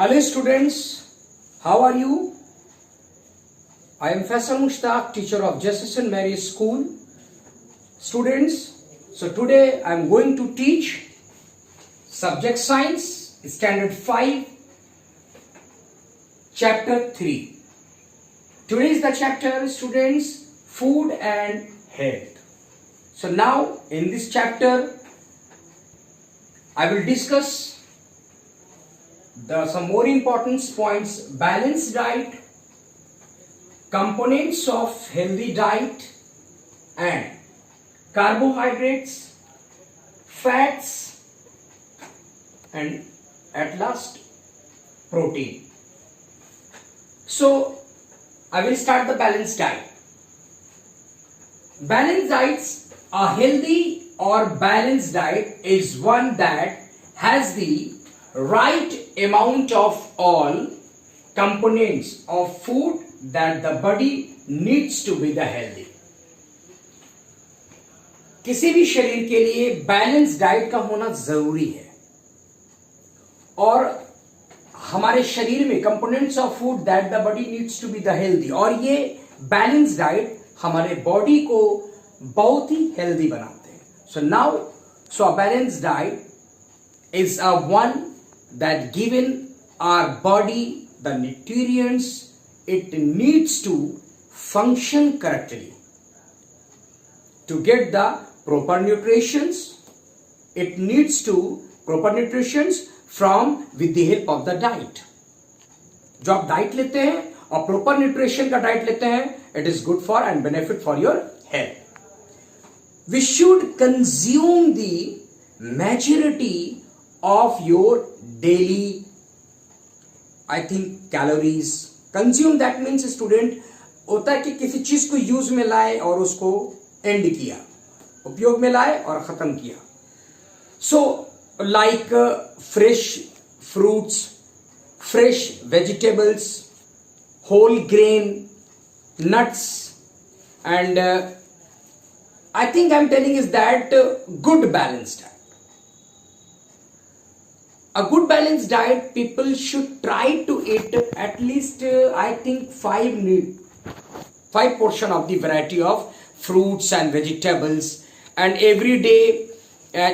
Hello students, how are you? I am Faisal Mushtaq, teacher of Jefferson Mary School. Students, so today I am going to teach subject science, standard 5, chapter 3. Today is the chapter, students, food and health. So now in this chapter I will discuss some more important points: balanced diet, components of healthy diet, and carbohydrates, fats, and at last protein. So I will start the balanced diet. Balanced diets, a healthy or balanced diet is one that has the right amount of all components of food that the body needs to be the healthy. किसी भी शरीर के लिए balance diet का होना जरूरी है और हमारे शरीर में components of food that the body needs to be the healthy, और ये बैलेंस डाइट हमारे बॉडी को बहुत ही हेल्दी बनाते हैं. So a balance diet is a one that given our body the nutrients it needs to function correctly. To get the proper nutritions, it needs to proper nutritions from with the help of the diet. जो आप diet लेते हैं और proper nutrition का diet लेते हैं, it is good for and benefit for your health. We should consume the majority of your daily, I think, calories. Consume that means student होता है कि किसी चीज को यूज में लाए और उसको एंड किया, उपयोग में लाए और खत्म किया. So like fresh fruits, fresh vegetables, whole grain, nuts, and I think I'm telling is that good balanced diet. A good balanced diet, people should try to eat at least I think 5 portion of the variety of fruits and vegetables, and every day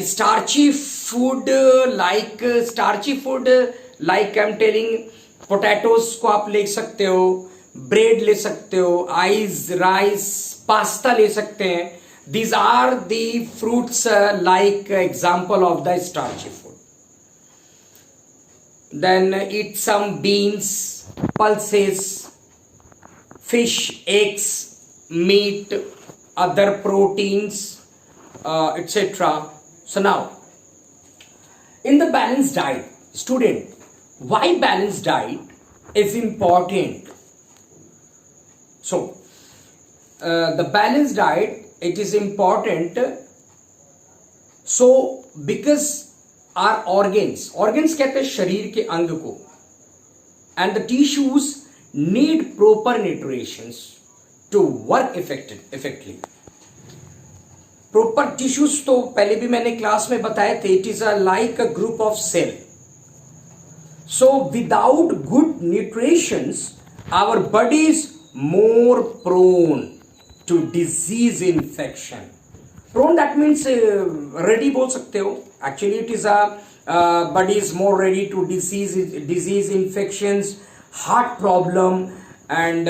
starchy food like I'm telling potatoes को आप ले सकते हो, bread ले सकते हो, rice, pasta ले सकते हैं. These are the fruits like example of the starchy food. Then eat some beans, pulses, fish, eggs, meat, other proteins, etc. So now, in the balanced diet, student, why balanced diet is important? So, the balanced diet, it is important. So, because our organs कहते हैं शरीर के अंग को, and the tissues need proper nutritions to work effectively. Proper tissues तो पहले भी मैंने क्लास में बताए थे, it is like a group of cell. So without good nutritions, our body is more prone to disease infection. Prone that means ready बोल सकते हो. Actually it is body is more ready to disease infections, heart problem, and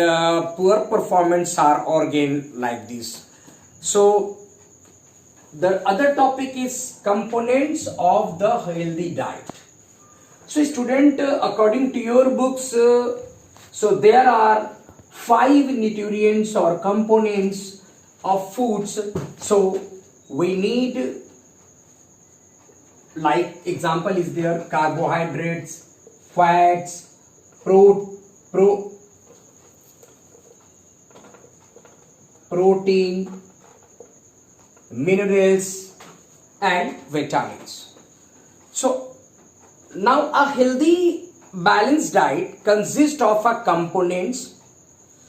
poor performance are organ like this. So the other topic is components of the healthy diet. So student, according to your books, so there are 5 nutrients or components of foods. So we need, like example is there, carbohydrates, fats, protein, minerals, and vitamins. So now a healthy balanced diet consists of a components.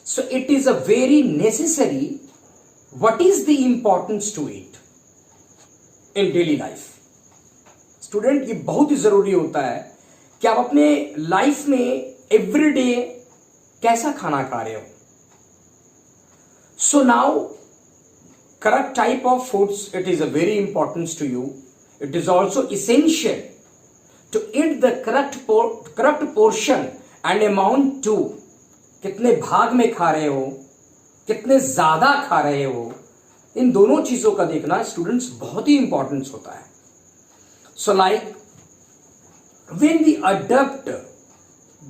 So it is a very necessary. What is the importance to it in daily life? Student, ये बहुत ही जरूरी होता है कि आप अपने life में everyday कैसा खाना खा रहे हो. So now, correct type of foods, it is a very importance to you. It is also essential to eat the correct portion and amount too. कितने भाग में खा रहे हो, कितने ज्यादा खा रहे हो, इन दोनों चीजों का देखना स्टूडेंट्स बहुत ही इंपॉर्टेंस होता है. So like when we adopt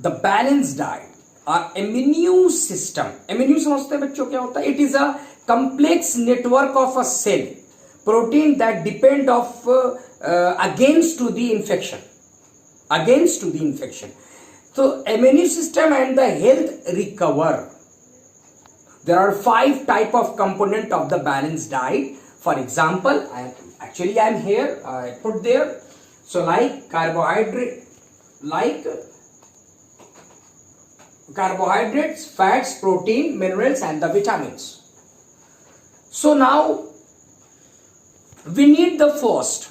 the balanced diet, our immune system, immune समझते हैं बच्चों क्या होता है? It is a complex network of a cell protein that depend of against to the infection. So immune system and the health recover. There are 5 type of component of the balanced diet. For example, I am here. I put there. So like carbohydrates, fats, protein, minerals, and the vitamins. So now we need the first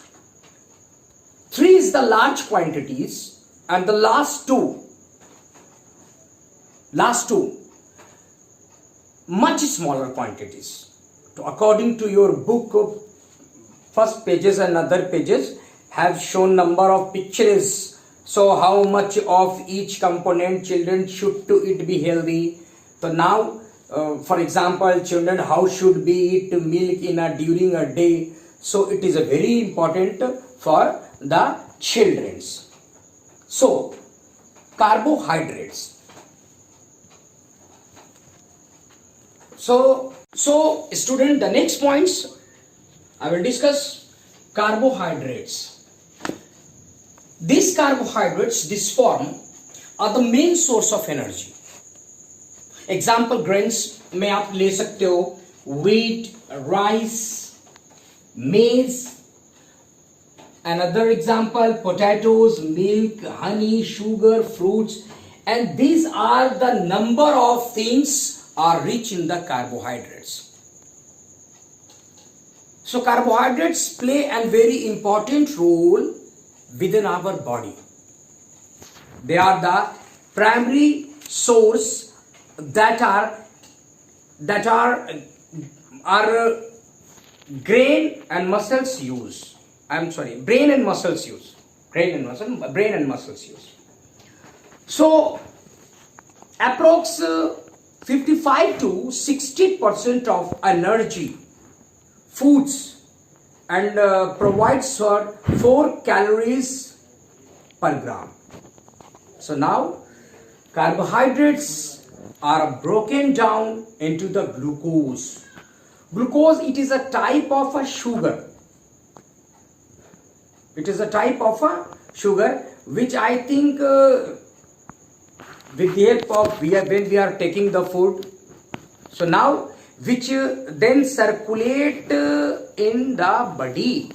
3 is the large quantities, and the last two much smaller quantities. So according to your book, first pages and other pages have shown number of pictures. So how much of each component children should to eat be healthy. So now for example, children how should be eat milk during a day. So it is a very important for the children's. So carbohydrates. So student, the next points I will discuss carbohydrates. These carbohydrates, this form, are the main source of energy. Example grains में आप ले सकते हो wheat, rice, maize. Another example, potatoes, milk, honey, sugar, fruits, and these are the number of things are rich in the carbohydrates. So carbohydrates play a very important role within our body. They are the primary source that are brain and muscles use. Brain and muscles use. So approx 55 to 60% of energy foods and provides for 4 calories per gram. So now carbohydrates are broken down into the glucose. Glucose, it is a type of a sugar. It is a type of a sugar which I think with the help of when we are taking the food. So now which then circulate in the body.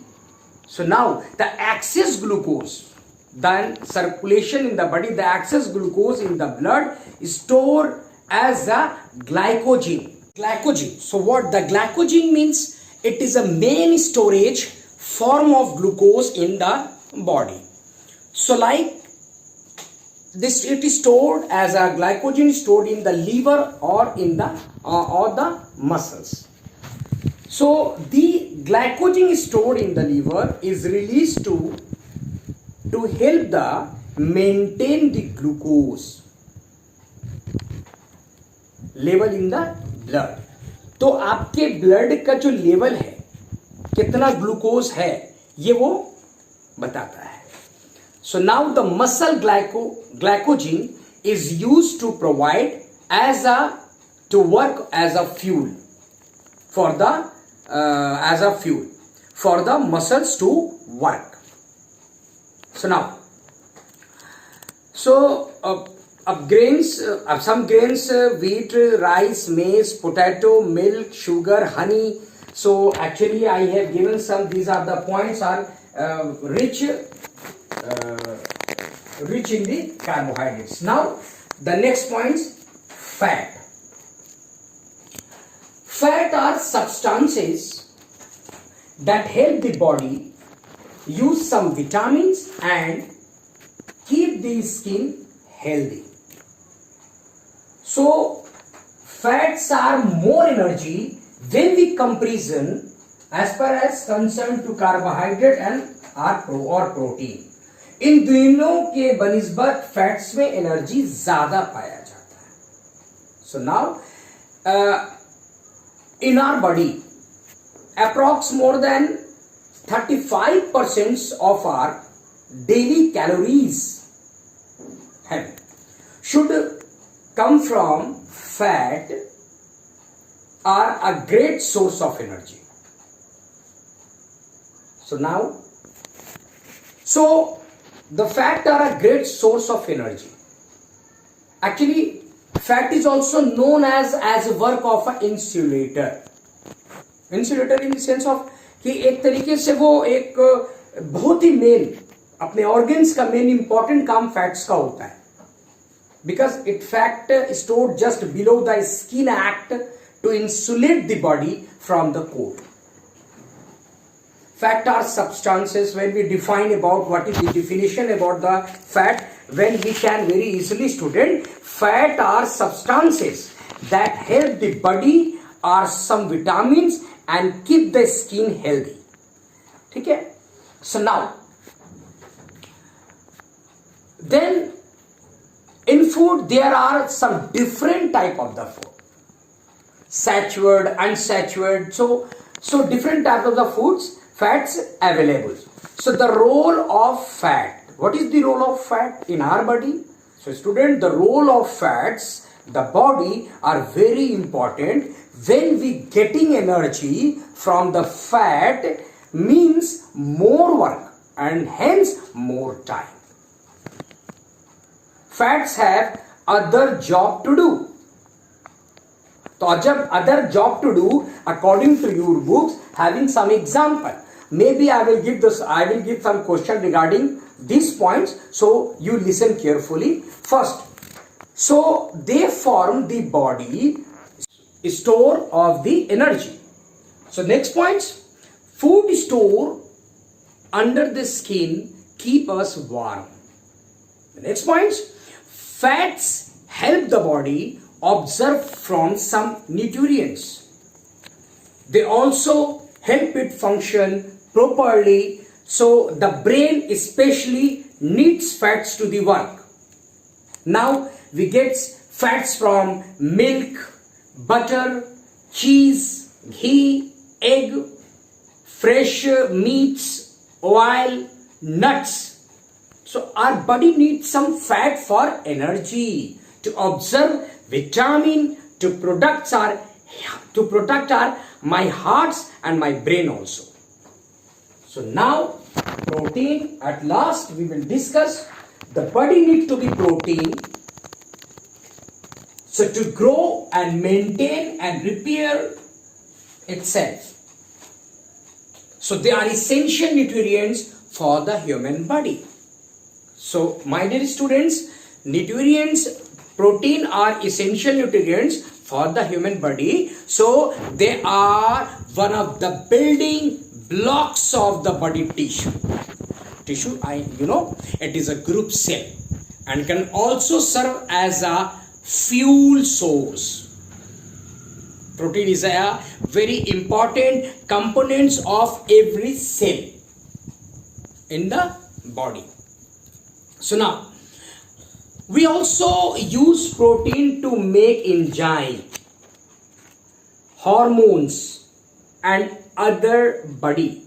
So now the excess glucose, then circulation in the body, the excess glucose in the blood is stored as a glycogen. So what the glycogen means? It is a main storage form of glucose in the body. So like this, it is stored as a glycogen stored in the liver or in the muscles. So the glycogen stored in the liver is released to help the maintain the glucose level in the blood. तो आपके blood का जो level है, कितना glucose है, ये वो बताता है. So now the muscle glycogen is used to provide to work as a fuel for the muscles to work. So now, some grains, wheat, rice, maize, potato, milk, sugar, honey. So actually I have given some. These are the points are rich in the carbohydrates. Now the next points, fat. Fat are substances that help the body use some vitamins and keep the skin healthy. So fats are more energy when we comparison as far as concerned to carbohydrate and or protein. इन दोनों के बनिस्बत fats में energy ज्यादा पाया जाता है. So now in our body approx more than 35% of our daily calories should come from fat are a great source of energy. So the fat are a great source of energy. Actually, fat is also known as a work of an insulator. Insulator in the sense of कि एक तरीके से वो एक बहुत ही main अपने organs का main important काम फैट्स का होता है. Because it fat stored just below the skin act to insulate the body from the cold. Fat are substances. When we define about what is the definition about the fat, when we can very easily student, fat are substances that help the body or some vitamins and keep the skin healthy. Okay? So now, then in food there are some different type of the food. Saturated, unsaturated, so different type of the foods, fats available. So the role of fat, what is the role of fat in our body? So student, the role of fats, the body are very important. When we getting energy from the fat means more work and hence more time. Fats have other job to do. तो जब other job to do according to your books, having some example, maybe I will give some question regarding these points, so you listen carefully. First, so they form the body store of the energy. So next points, food store under the skin keep us warm. The next points, fats help the body absorb from some nutrients. They also help it function properly. So the brain especially needs fats to the work. Now we get fats from milk, butter, cheese, ghee, egg, fresh meats, oil, nuts. So our body needs some fat for energy, to absorb vitamin, to protect my hearts and my brain also. So now protein, at last we will discuss. The body needs to be protein. So to grow and maintain and repair itself. So they are essential nutrients for the human body. So my dear students, protein are essential nutrients for the human body. So they are one of the building blocks of the body tissue. It is a group cell and can also serve as a fuel source. Protein is a very important component of every cell in the body. So now, we also use protein to make enzyme, hormones and other body.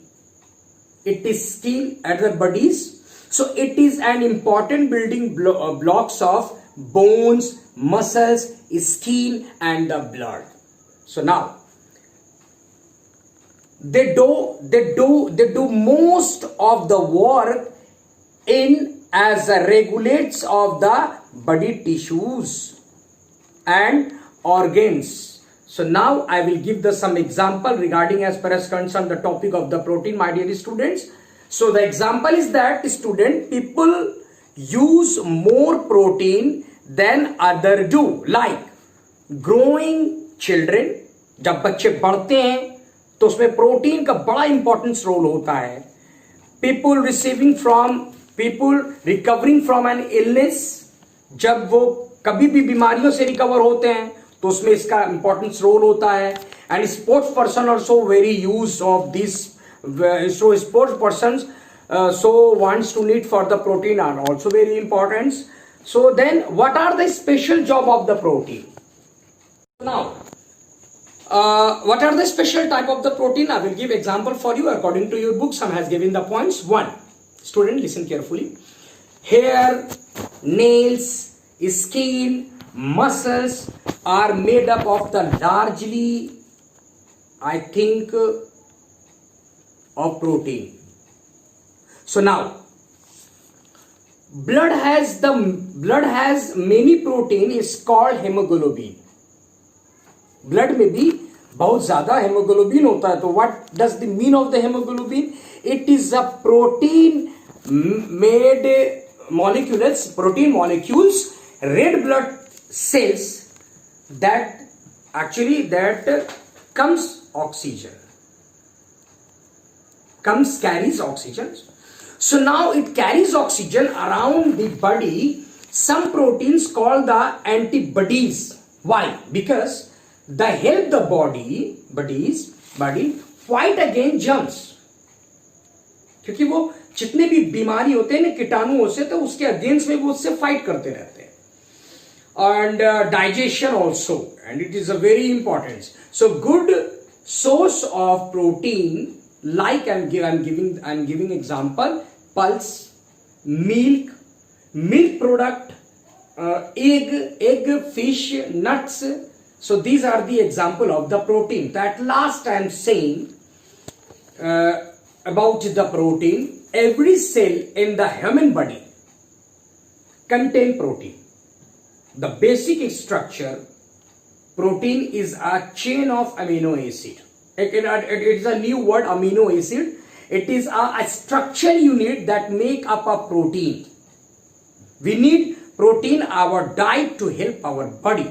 It is still other bodies. So it is an important building blocks of bones, muscles, skin and the blood. So now they do most of the work in as a regulates of the body tissues and organs. So now I will give some example regarding as far as concerned the topic of the protein, my dear students. So the example is that student, people use more protein than other do. Like growing children, जब बच्चे बढ़ते हैं तो उसमें protein का बड़ा importance role होता है. People receiving from people recovering from an illness, जब वो कभी भी बीमारियों से रिकवर होते हैं तो उसमें इसका इंपॉर्टेंस रोल होता है. And sports person also very use of this. So sports person so wants to need for the protein are also very important. So then what are the special job of the protein? Now what are the special type of the protein? I will give example for you according to your book. Some has given the points. One, student listen carefully. Hair, nails, skin, muscles are made up of the largely, I think, of protein. So now blood has many protein is called hemoglobin. Blood में भी बहुत ज्यादा haemoglobin होता है. तो what does the mean of the haemoglobin? It is a protein made molecules, protein molecules, red blood cells that actually comes oxygen, carries oxygen. So now it carries oxygen around the body. Some proteins called the antibodies. Why? Because they help the body fight against germs. क्योंकि वो जितने भी बीमारी होते हैं ना कीटाणुओं से, तो उसके अगेंस्ट में वो उससे फाइट करते रहते हैं. And digestion also, and it is a very important. So good source of protein, like I'm giving example: pulse, milk product, egg, fish, nuts. So these are the example of the protein. That last I am saying about the protein. Every cell in the human body contain protein. The basic structure, protein is a chain of amino acid. It is a new word, amino acid. It is a structural unit that make up a protein. We need protein our diet to help our body.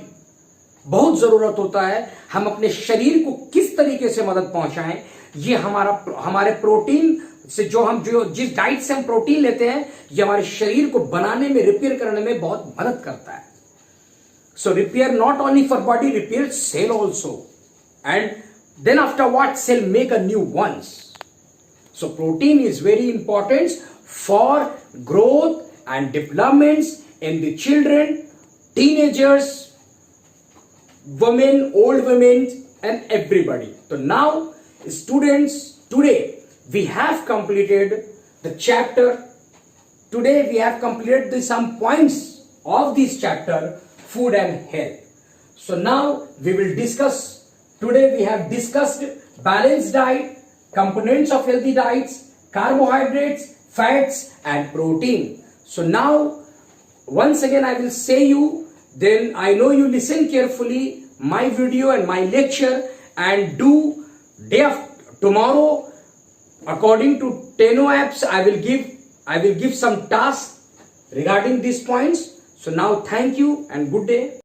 बहुत जरूरत होता है हम अपने शरीर को किस तरीके से मदद पहुंचाएं. ये हमारे प्रोटीन से जो जिस डाइट से हम प्रोटीन लेते हैं, ये हमारे शरीर को बनाने में, रिपेयर करने में बहुत मदद करता है. So repair not only for body, repair cell also, and then after what cell make a new ones. So protein is very important for growth and developments in the children, teenagers, women, old women, and everybody. So now students, today we have completed the chapter. Today we have completed some points of this chapter, food and health. So now we will discuss. Today we have discussed balanced diet, components of healthy diets, carbohydrates, fats and protein. So now once again I will say you, then I know you listen carefully my video and my lecture, and do day after tomorrow according to Teno apps I will give some tasks regarding these points. So now thank you and good day.